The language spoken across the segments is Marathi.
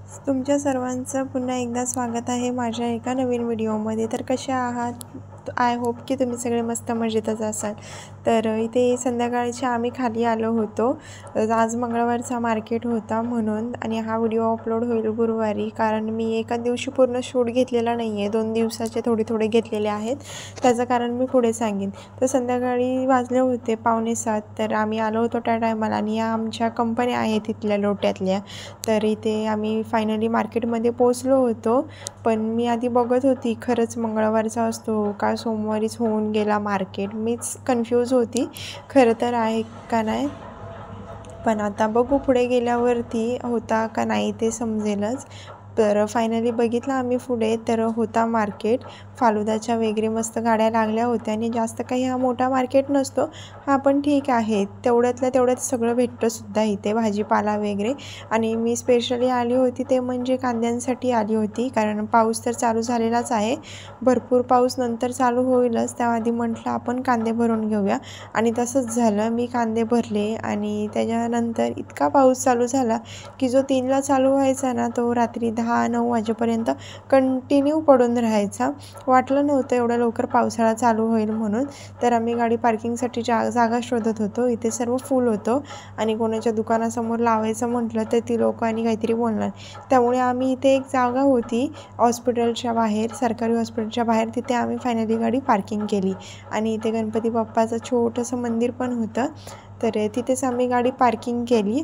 तुमच्या सर्वांचं पुन्हा एकदा स्वागत आहे माझ्या एका नवीन व्हिडिओमध्ये। तर कशा आहात? आय होप की तुम्ही सगळे मस्त मजेतच असाल। तर इथे संध्याकाळचे आम्ही खाली आलो होतो। आज मंगळवारचा मार्केट होता म्हणून, आणि हा व्हिडिओ अपलोड होईल गुरुवारी, कारण मी एका दिवशी पूर्ण शूट घेतलेला नाही आहे, 2 दिवसाचे थोडे थोडे घेतलेले आहेत। त्याचं कारण मी पुढे सांगेन। तर संध्याकाळी वाजले होते 6:45, तर आम्ही आलो होतो त्या टायमाला, आणि या आमच्या कंपन्या आहेत तिथल्या लोट्यातल्या। तर इथे आम्ही फायनली मार्केटमध्ये पोचलो होतो। पण मी आधी बघत होती खरंच मंगळवारचा असतो का सोमवारीच होऊन गेला मार्केट, मीच कन्फ्यूज होती खरं तर आहे का नाही। पण आता बघू पुढे गेल्यावरती होता का नाही ते समजेलच। तर फायनली बघितलं आम्ही पुढे, तर होता मार्केट। फालुदाच्या वगैरे मस्त गाड्या लागल्या होत्या, आणि जास्त काही हा मोठा मार्केट नसतो हा, पण ठीक आहे, तेवढ्यातल्या तेवढ्यात सगळं भेटतंसुद्धा इथे, भाजीपाला वगैरे। आणि मी स्पेशली आली होती ते म्हणजे कांद्यांसाठी आली होती, कारण पाऊस तर चालू झालेलाच आहे, भरपूर पाऊस नंतर चालू होईलच, त्याआधी म्हटलं आपण कांदे भरून घेऊया, आणि तसंच झालं। मी कांदे भरले, आणि त्याच्यानंतर इतका पाऊस चालू झाला की जो 3ला चालू व्हायचा ना, तो रात्री 10-9 वाजेपर्यंत कंटिन्यू पडून राहायचा। वाटलं नव्हतं एवढं लवकर पावसाळा चालू होईल म्हणून। तर आम्ही गाडी पार्किंगसाठी जागा शोधत होतो, इथे सर्व फुल होतं, आणि कोणाच्या दुकानासमोर लावायचं म्हटलं तर ती लोकांनी काहीतरी बोलणार, त्यामुळे आम्ही इथे एक जागा होती हॉस्पिटलच्या बाहेर, सरकारी हॉस्पिटलच्या बाहेर, तिथे आम्ही फायनली गाडी पार्किंग केली। आणि इथे गणपती बाप्पाचं छोटंसं मंदिर पण होतं, तर तिथेच आम्ही गाडी पार्किंग केली।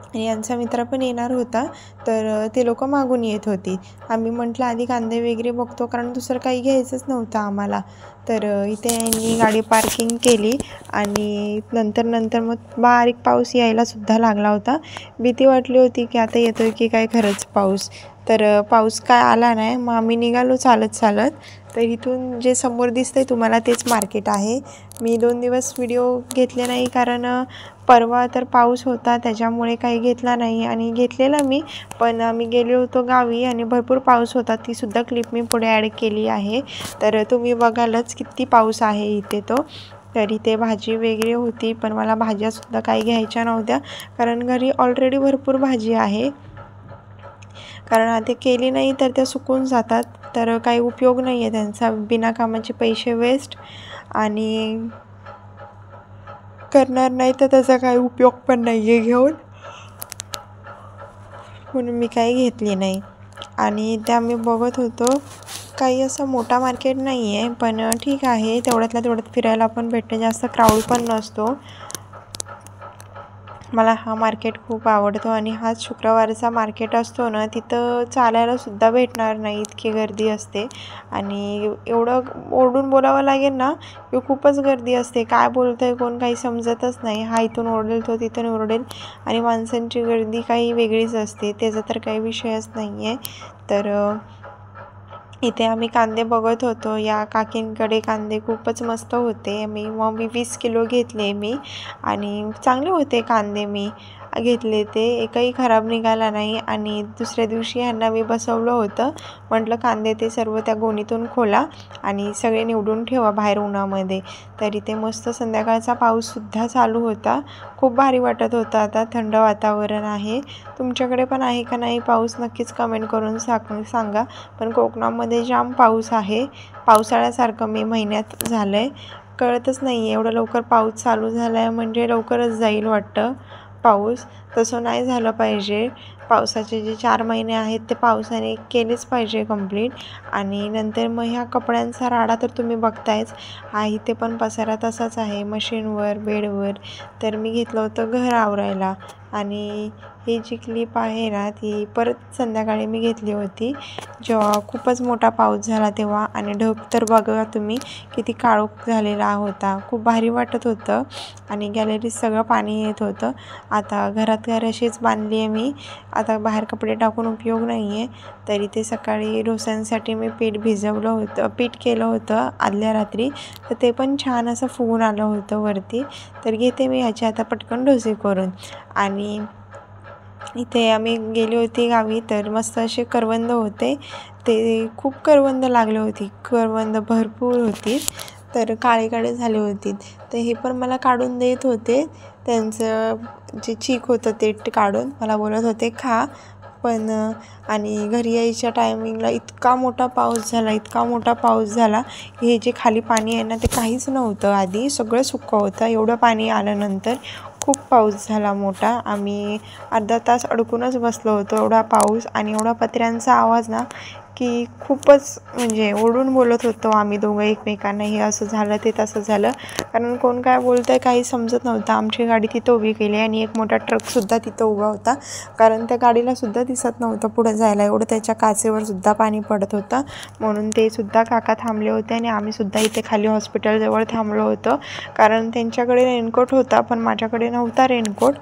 आणि यांचा मित्र पण येणार होता, तर ते लोक मागून येत होती। आम्ही म्हटलं आधी कांदे वगैरे बघतो, कारण दुसरं काही घ्यायचंच नव्हतं आम्हाला। तर इथे यांनी गाडी पार्किंग केली, आणि नंतर मग बारीक पाऊस यायलासुद्धा लागला होता। भीती वाटली होती की आता येतोय की काय खरंच पाऊस, तर पाऊस काय आला नाही। मग आम्ही निघालो चालत। तर इथून जे समोर दिसतंय तुम्हाला तेच मार्केट आहे। मी 2 दिवस व्हिडिओ घेतले नाही, कारण परवा तर पाऊस होता त्याच्यामुळे काही घेतला नाही, आणि घेतलेला मी, पण आम्ही गेलो होतो गावी आणि भरपूर पाऊस होता, तीसुद्धा क्लिप मी पुढे ॲड केली आहे, तर तुम्ही बघालच किती पाऊस आहे इथे तो। तर इथे भाजी वगैरे होती, पण मला भाज्यासुद्धा काही घ्यायच्या नव्हत्या, कारण घरी ऑलरेडी भरपूर भाजी आहे, कारण आता केली नाही तर त्या सुकून जातात, तर काही उपयोग नाही आहे त्यांचा, बिनाकामाचे पैसे वेस्ट, आणि करणार नाही तर त्याचा काही उपयोग पण नाही आहे घेऊन, म्हणून मी काही घेतली नाही। आणि त्या मी बघत होतो, काही असं मोठा मार्केट नाही आहे, पण ठीक आहे, तेवढ्यातल्या तेवढ्यात फिरायला पण भेटतं, जास्त क्राऊड पण नसतो। मला हा मार्केट खूप आवडतो, आणि हाच शुक्रवारचा मार्केट असतो ना, तिथं चालायलासुद्धा भेटणार नाही, इतकी गर्दी असते, आणि एवढं ओरडून बोलावं लागेल ना की खूपच गर्दी असते, काय बोलतंय कोण काही समजतच नाही, हा इथून ओरडेल तो तिथून ओरडेल, आणि माणसांची गर्दी काही वेगळीच असते, त्याचा तर काही विषयच नाही आहे। तर इथे आम्ही कांदे बघत होतो, या काकींकडे कांदे खूपच मस्त होते, मग 20 किलो घेतले मी, आणि चांगले होते कांदे, मी घेतले ते एकही खराब निघाला नाही। आणि दुसऱ्या दिवशी ह्यांना मी बसवलं होतं, म्हटलं कांदे ते सर्व त्या गोणीतून खोला आणि सगळे निवडून ठेवा बाहेर उन्हामध्ये। तर इथे मस्त संध्याकाळचा पाऊससुद्धा चालू होता, खूप भारी वाटत होतं, आता थंड वातावरण आहे। तुमच्याकडे पण आहे का नाही पाऊस, नक्कीच कमेंट करून सांगा। पण कोकणामध्ये जाम पाऊस आहे, पावसाळ्यासारखं मे महिन्यात झालं आहे, कळतच नाही आहे, एवढं लवकर पाऊस चालू झाला आहे म्हणजे लवकरच जाईल वाटतं पाऊस, तसं नाही झालं पाहिजे। पावसाचे जे 4 महिने आहेत ते पावसाने केलेच पाहिजे कंप्लीट। आणि नंतर मग ह्या कपड्यांचा राडा तर तुम्ही बघतायच, हा इथे पण पसारा तसाच आहे मशीनवर, बेडवर। तर मी घेतलं होतं घर आवरायला, आणि ही जी क्लिप आहे ना ती परत संध्याकाळी मी घेतली होती, जेव्हा खूपच मोठा पाऊस झाला तेव्हा, आणि ढग तर बघा तुम्ही किती काळोख झालेला होता, खूप भारी वाटत होतं, आणि गॅलरीत सगळं पाणी येत होतं। आता घरात घर अशीच बांधली आहे मी, आता बाहेर कपडे टाकून उपयोग नाही आहे। तरी ते सकाळी डोस्यांसाठी मी पीठ केलं होतं आदल्या रात्री, तर ते पण छान असं फुगून आलं होतं वरती। तर घेते मी ह्याचे आता पटकन डोसे करून। आणि इथे आम्ही गेली होती गावी, तर मस्त असे करवंद होते, ते खूप करवंद लागले होती, करवंद भरपूर होती, तर काळे झाले होते, तर हे पण मला काढून देत होते, त्यांचं जे चीक होतं ते काढून मला बोलत होते खा, पण आणि घरी यायच्या टायमिंगला इतका मोठा पाऊस झाला, हे जे खाली पाणी आहे ना ते काहीच नव्हतं, आधी सगळं सुक्कं होतं. एवढं पाणी आल्यानंतर खूप पाऊस झाला मोठा. आम्ही अर्धा तास अडकूनच बसलो होतो, एवढा पाऊस आणि एवढा पत्र्यांचा आवाज ना की खूपच म्हणजे ओरडून बोलत होतो आम्ही दोघं एकमेकांना, हे असं झालं ते तसं झालं. कारण कोण काय बोलतंय काही समजत नव्हतं. आमची गाडी तिथं उभी केली आणि एक मोठा ट्रकसुद्धा तिथं उभा होता, कारण त्या गाडीला सुद्धा दिसत नव्हतं पुढे जायला, एवढं त्याच्या काचेवर सुद्धा पाणी पडत होतं. म्हणून ते सुद्धा काका थांबले होते आणि आम्ही सुद्धा इथे खाली हॉस्पिटलजवळ थांबलो होतो. कारण त्यांच्याकडे रेनकोट होता पण माझ्याकडे नव्हता रेनकोट.